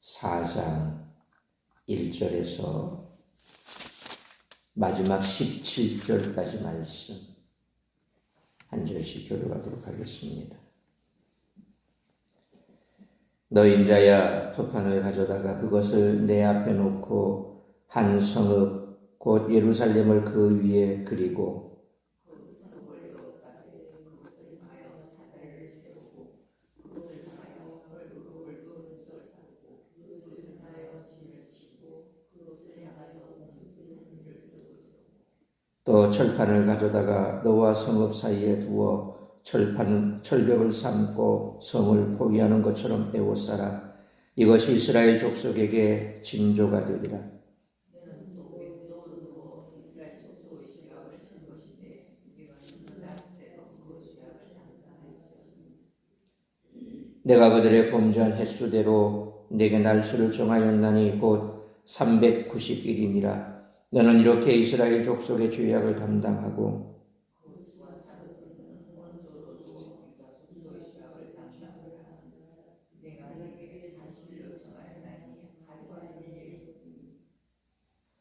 4장 1절에서 마지막 17절까지 말씀 한 절씩 교독하도록 하겠습니다. 너 인자야 토판을 가져다가 그것을 내 앞에 놓고 한 성읍 곧 예루살렘을 그 위에 그리고 또 철판을 가져다가 너와 성읍 사이에 두어 철벽을 삼고 성을 포위하는 것처럼 에워싸라. 이것이 이스라엘 족속에게 징조가 되리라. 내가 그들의 범죄한 횟수대로 내게 날수를 정하였나니 곧 390일이니라. 너는 이렇게 이스라엘 족속의 죄악을 담당하고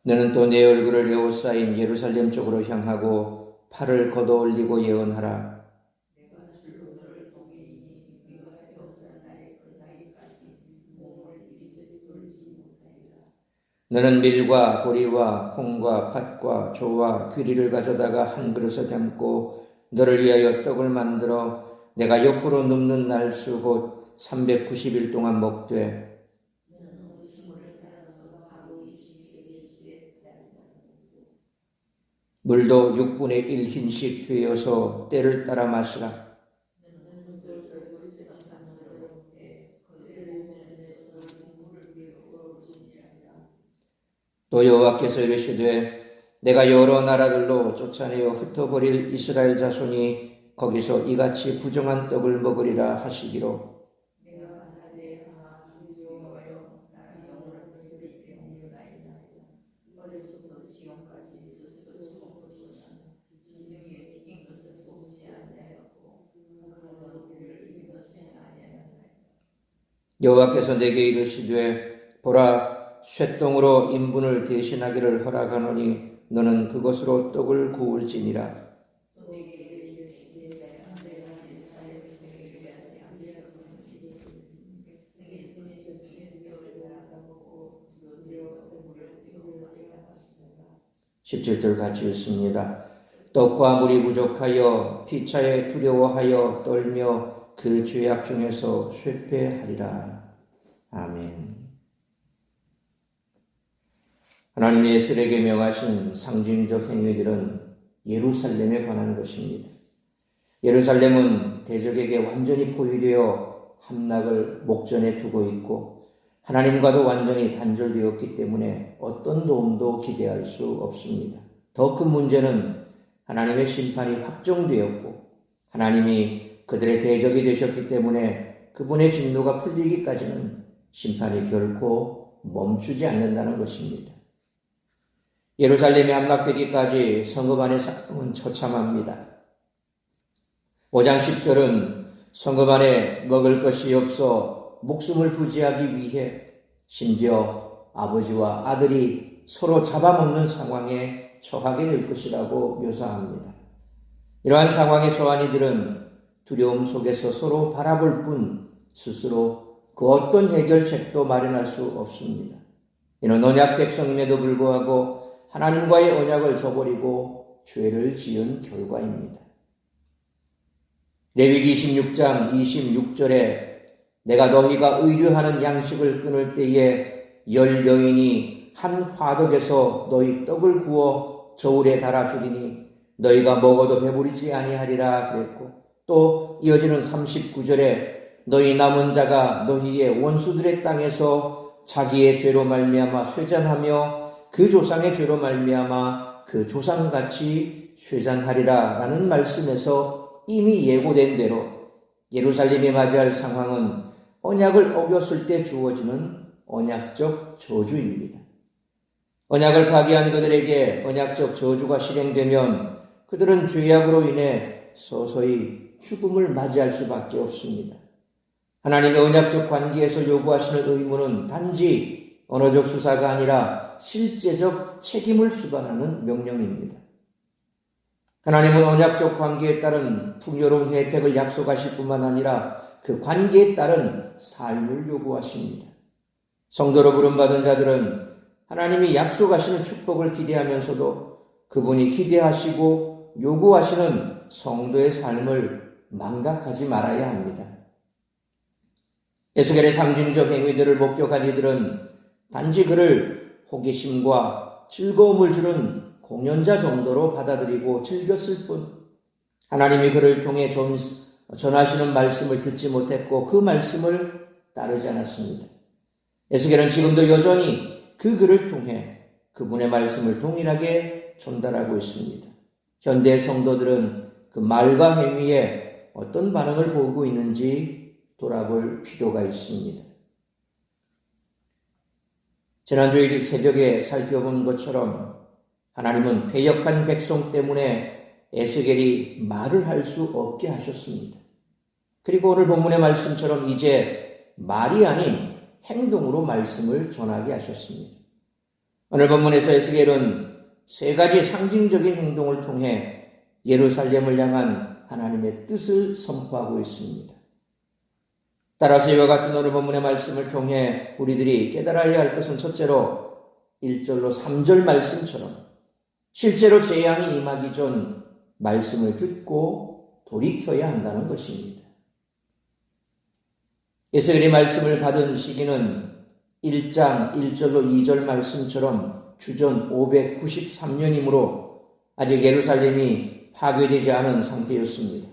너는 또 내 얼굴을 에워싸인 예루살렘 쪽으로 향하고 팔을 걷어올리고 예언하라. 너는 밀과 보리와 콩과 팥과 조와 귀리를 가져다가 한 그릇에 담고 너를 위하여 떡을 만들어 내가 옆으로 눕는 날수 곧 390일 동안 먹되 물도 6분의 1 흰씩 되어서 때를 따라 마시라. 또 여호와께서 이르시되 내가 여러 나라들로 쫓아내어 흩어버릴 이스라엘 자손이 거기서 이같이 부정한 떡을 먹으리라 하시기로 여호와께서 내게 이르시되 보라 쇠똥으로 인분을 대신하기를 허락하노니 너는 그것으로 떡을 구울지니라. (17절) 같이 읽습니다. 떡과 물이 부족하여 피차에 두려워하여 떨며 그 죄악 중에서 쇠퇴하리라. 아멘. 하나님의 예수에게 명하신 상징적 행위들은 예루살렘에 관한 것입니다. 예루살렘은 대적에게 완전히 포위되어 함락을 목전에 두고 있고 하나님과도 완전히 단절되었기 때문에 어떤 도움도 기대할 수 없습니다. 더 큰 문제는 하나님의 심판이 확정되었고 하나님이 그들의 대적이 되셨기 때문에 그분의 진노가 풀리기까지는 심판이 결코 멈추지 않는다는 것입니다. 예루살렘이 함락되기까지 성읍 안의 상황은 처참합니다. 5장 10절은 성읍 안에 먹을 것이 없어 목숨을 부지하기 위해 심지어 아버지와 아들이 서로 잡아먹는 상황에 처하게 될 것이라고 묘사합니다. 이러한 상황에 처한 이들은 두려움 속에서 서로 바라볼 뿐 스스로 그 어떤 해결책도 마련할 수 없습니다. 이는 언약 백성임에도 불구하고 하나님과의 언약을 저버리고 죄를 지은 결과입니다. 레위기 26장 26절에 내가 너희가 의류하는 양식을 끊을 때에 10 여인이 한 화덕에서 너희 떡을 구워 저울에 달아 주리니 너희가 먹어도 배부르지 아니하리라 그랬고 또 이어지는 39절에 너희 남은 자가 너희의 원수들의 땅에서 자기의 죄로 말미암아 쇠잔하며 그 조상의 죄로 말미암아 그 조상같이 쇠잔하리라 라는 말씀에서 이미 예고된 대로 예루살렘이 맞이할 상황은 언약을 어겼을 때 주어지는 언약적 저주입니다. 언약을 파기한 그들에게 언약적 저주가 실행되면 그들은 죄악으로 인해 서서히 죽음을 맞이할 수밖에 없습니다. 하나님의 언약적 관계에서 요구하시는 의무는 단지 언어적 수사가 아니라 실제적 책임을 수반하는 명령입니다. 하나님은 언약적 관계에 따른 풍요로운 혜택을 약속하실 뿐만 아니라 그 관계에 따른 삶을 요구하십니다. 성도로 부름받은 자들은 하나님이 약속하시는 축복을 기대하면서도 그분이 기대하시고 요구하시는 성도의 삶을 망각하지 말아야 합니다. 에스겔의 상징적 행위들을 목격한 이들은 단지 그를 호기심과 즐거움을 주는 공연자 정도로 받아들이고 즐겼을 뿐 하나님이 그를 통해 전하시는 말씀을 듣지 못했고 그 말씀을 따르지 않았습니다. 에스겔은 지금도 여전히 그 글을 통해 그분의 말씀을 동일하게 전달하고 있습니다. 현대 성도들은 그 말과 행위에 어떤 반응을 보이고 있는지 돌아볼 필요가 있습니다. 지난주일 새벽에 살펴본 것처럼 하나님은 패역한 백성 때문에 에스겔이 말을 할 수 없게 하셨습니다. 그리고 오늘 본문의 말씀처럼 이제 말이 아닌 행동으로 말씀을 전하게 하셨습니다. 오늘 본문에서 에스겔은 세 가지 상징적인 행동을 통해 예루살렘을 향한 하나님의 뜻을 선포하고 있습니다. 따라서 이와 같은 오늘 본문의 말씀을 통해 우리들이 깨달아야 할 것은 첫째로 1절로 3절 말씀처럼 실제로 재앙이 임하기 전 말씀을 듣고 돌이켜야 한다는 것입니다. 에스겔이 말씀을 받은 시기는 1장 1절로 2절 말씀처럼 주전 593년이므로 아직 예루살렘이 파괴되지 않은 상태였습니다.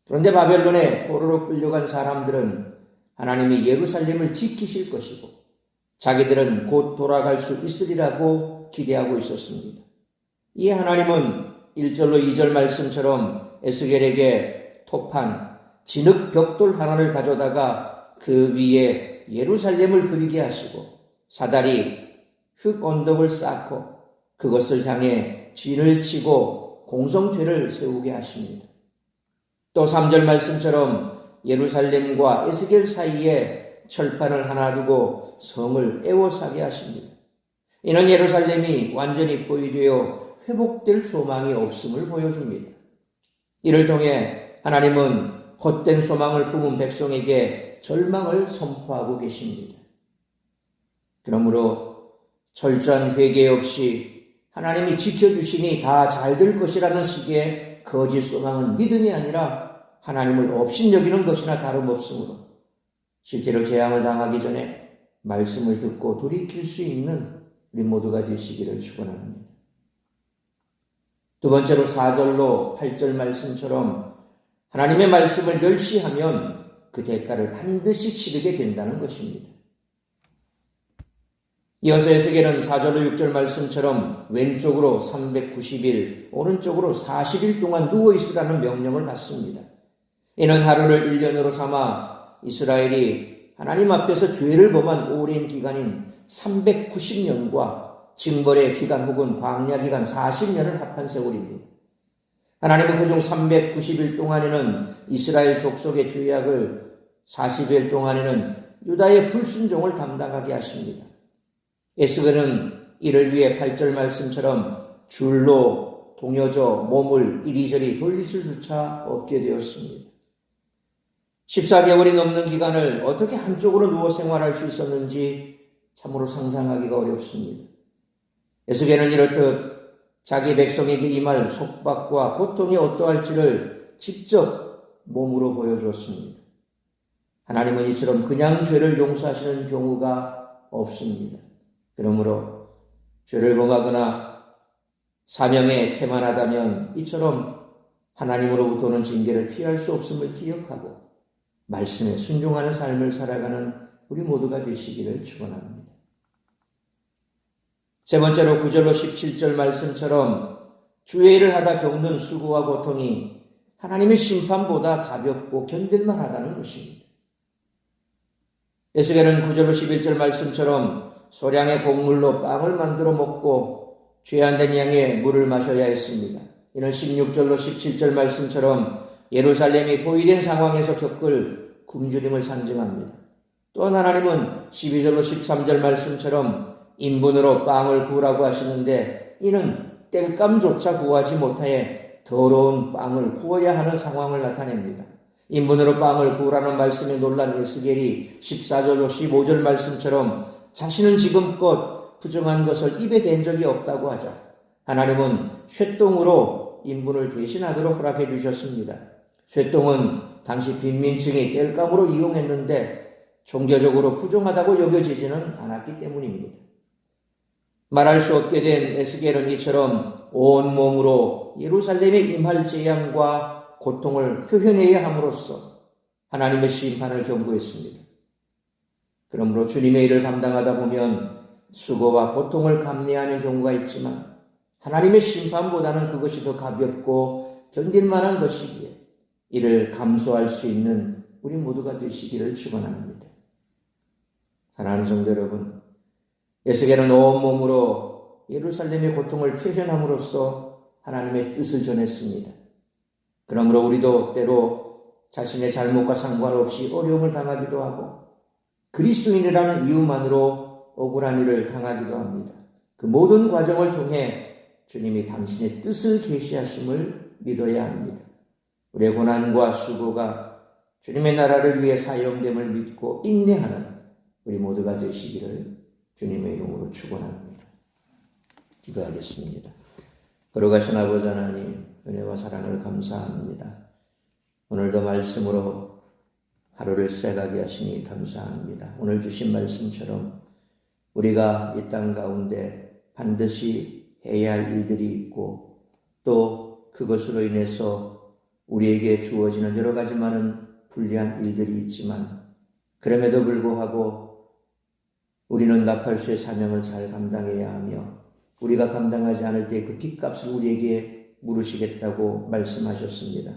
그런데 바벨론에 포로로 끌려간 사람들은 하나님이 예루살렘을 지키실 것이고 자기들은 곧 돌아갈 수 있으리라고 기대하고 있었습니다. 이에 하나님은 1절로 2절 말씀처럼 에스겔에게 토판, 진흙 벽돌 하나를 가져다가 그 위에 예루살렘을 그리게 하시고 사다리, 흙 언덕을 쌓고 그것을 향해 진을 치고 공성퇴를 세우게 하십니다. 또 3절 말씀처럼 예루살렘과 에스겔 사이에 철판을 하나 두고 성을 에워싸게 하십니다. 이는 예루살렘이 완전히 포위되어 회복될 소망이 없음을 보여줍니다. 이를 통해 하나님은 헛된 소망을 품은 백성에게 절망을 선포하고 계십니다. 그러므로 철저한 회개 없이 하나님이 지켜주시니 다 잘 될 것이라는 식의 거짓 소망은 믿음이 아니라 하나님을 업신여기는 것이나 다름없으므로 실제로 재앙을 당하기 전에 말씀을 듣고 돌이킬 수 있는 우리 모두가 되시기를 축원합니다. 두 번째로 4절로 8절 말씀처럼 하나님의 말씀을 멸시하면 그 대가를 반드시 치르게 된다는 것입니다. 이어서 에스겔은 4절로 6절 말씀처럼 왼쪽으로 390일, 오른쪽으로 40일 동안 누워있으라는 명령을 받습니다. 이는 하루를 1년으로 삼아 이스라엘이 하나님 앞에서 죄를 범한 오랜 기간인 390년과 징벌의 기간 혹은 광야 기간 40년을 합한 세월입니다. 하나님은 그중 390일 동안에는 이스라엘 족속의 죄악을 40일 동안에는 유다의 불순종을 담당하게 하십니다. 에스겔은 이를 위해 8절 말씀처럼 줄로 동여져 몸을 이리저리 돌릴 수조차 없게 되었습니다. 14개월이 넘는 기간을 어떻게 한쪽으로 누워 생활할 수 있었는지 참으로 상상하기가 어렵습니다. 에스겔은 이렇듯 자기 백성에게 임할 속박과 고통이 어떠할지를 직접 몸으로 보여주었습니다. 하나님은 이처럼 그냥 죄를 용서하시는 경우가 없습니다. 그러므로 죄를 범하거나 사명에 태만하다면 이처럼 하나님으로부터 오는 징계를 피할 수 없음을 기억하고 말씀에 순종하는 삶을 살아가는 우리 모두가 되시기를 축원합니다. 세 번째로 9절로 17절 말씀처럼 주의 일을 하다 겪는 수고와 고통이 하나님의 심판보다 가볍고 견딜만 하다는 것입니다. 에스겔은 9절로 11절 말씀처럼 소량의 곡물로 빵을 만들어 먹고 죄 안 된 양의 물을 마셔야 했습니다. 이는 16절로 17절 말씀처럼 예루살렘이 포위된 상황에서 겪을 굶주림을 상징합니다. 또한 하나님은 12절로 13절 말씀처럼 인분으로 빵을 구우라고 하시는데 이는 땔감조차 구하지 못하여 더러운 빵을 구워야 하는 상황을 나타냅니다. 인분으로 빵을 구우라는 말씀에 놀란 에스겔이 14절로 15절 말씀처럼 자신은 지금껏 부정한 것을 입에 댄 적이 없다고 하자 하나님은 쇠똥으로 인분을 대신하도록 허락해 주셨습니다. 쇠똥은 당시 빈민층이 땔감으로 이용했는데 종교적으로 부정하다고 여겨지지는 않았기 때문입니다. 말할 수 없게 된 에스겔은 이처럼 온몸으로 예루살렘에 임할 재앙과 고통을 표현해야 함으로써 하나님의 심판을 경고했습니다. 그러므로 주님의 일을 감당하다 보면 수고와 고통을 감내하는 경우가 있지만 하나님의 심판보다는 그것이 더 가볍고 견딜 만한 것이기에 이를 감수할 수 있는 우리 모두가 되시기를 축원합니다. 사랑하는 성도 여러분, 에스겔은 온몸으로 예루살렘의 고통을 표현함으로써 하나님의 뜻을 전했습니다. 그러므로 우리도 때로 자신의 잘못과 상관없이 어려움을 당하기도 하고 그리스도인이라는 이유만으로 억울한 일을 당하기도 합니다. 그 모든 과정을 통해 주님이 당신의 뜻을 계시하심을 믿어야 합니다. 우리의 고난과 수고가 주님의 나라를 위해 사용됨을 믿고 인내하는 우리 모두가 되시기를 주님의 이름으로 축원합니다. 기도하겠습니다. 걸어가신 아버지 하나님, 은혜와 사랑을 감사합니다. 오늘도 말씀으로 하루를 시작하게 하시니 감사합니다. 오늘 주신 말씀처럼 우리가 이 땅 가운데 반드시 해야 할 일들이 있고 또 그것으로 인해서 우리에게 주어지는 여러 가지 많은 불리한 일들이 있지만 그럼에도 불구하고 우리는 나팔수의 사명을 잘 감당해야 하며 우리가 감당하지 않을 때 그 빚값을 우리에게 물으시겠다고 말씀하셨습니다.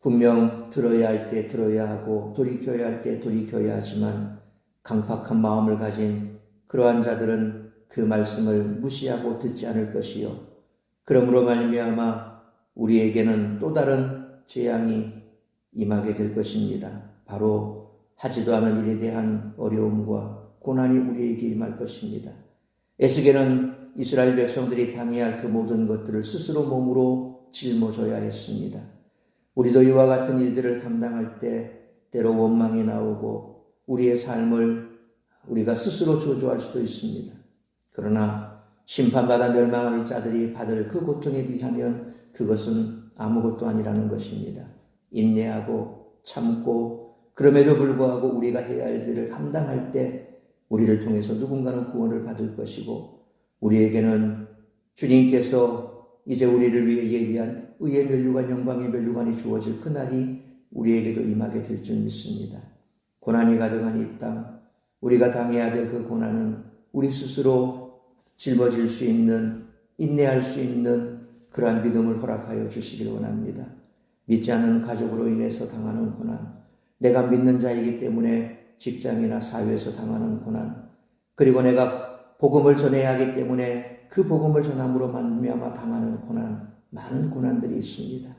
분명 들어야 할 때 들어야 하고 돌이켜야 할 때 돌이켜야 하지만 강팍한 마음을 가진 그러한 자들은 그 말씀을 무시하고 듣지 않을 것이요. 그러므로 말미암아 우리에게는 또 다른 재앙이 임하게 될 것입니다. 바로 하지도 않은 일에 대한 어려움과 고난이 우리에게 임할 것입니다. 에스겔은 이스라엘 백성들이 당해야 할 그 모든 것들을 스스로 몸으로 짊어져야 했습니다. 우리도 이와 같은 일들을 감당할 때 때로 원망이 나오고 우리의 삶을 우리가 스스로 저주할 수도 있습니다. 그러나 심판받아 멸망할 자들이 받을 그 고통에 비하면 그것은 아무것도 아니라는 것입니다. 인내하고 참고 그럼에도 불구하고 우리가 해야 할 일을 감당할 때 우리를 통해서 누군가는 구원을 받을 것이고 우리에게는 주님께서 이제 우리를 위해 예비한 의의 면류관 영광의 면류관이 주어질 그날이 우리에게도 임하게 될 줄 믿습니다. 고난이 가득한 이 땅 우리가 당해야 될 그 고난은 우리 스스로 짊어질 수 있는 인내할 수 있는 그러한 믿음을 허락하여 주시길 원합니다. 믿지 않는 가족으로 인해서 당하는 고난, 내가 믿는 자이기 때문에 직장이나 사회에서 당하는 고난, 그리고 내가 복음을 전해야 하기 때문에 그 복음을 전함으로 말미암아 당하는 고난, 많은 고난들이 있습니다.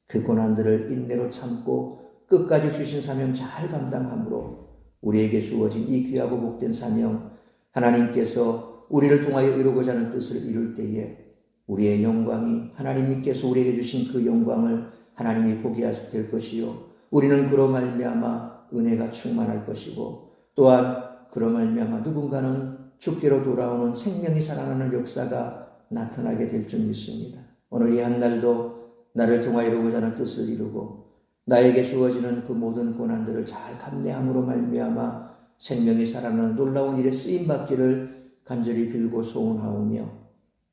그 고난들을 인내로 참고 끝까지 주신 사명 잘 감당함으로 우리에게 주어진 이 귀하고 복된 사명, 하나님께서 우리를 통하여 이루고자 하는 뜻을 이룰 때에 우리의 영광이 하나님께서 우리에게 주신 그 영광을 하나님이 보게 될 것이요, 우리는 그로 말미암아 은혜가 충만할 것이고 또한 그로 말미암아 누군가는 죽게로 돌아오는 생명이 살아나는 역사가 나타나게 될 줄 믿습니다. 오늘 이 한날도 나를 통하여 이루고자 하는 뜻을 이루고 나에게 주어지는 그 모든 고난들을 잘 감내함으로 말미암아 생명이 살아나는 놀라운 일에 쓰임받기를 간절히 빌고 소원하오며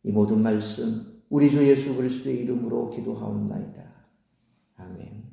이 모든 말씀 우리 주 예수 그리스도의 이름으로 기도하옵나이다. 아멘.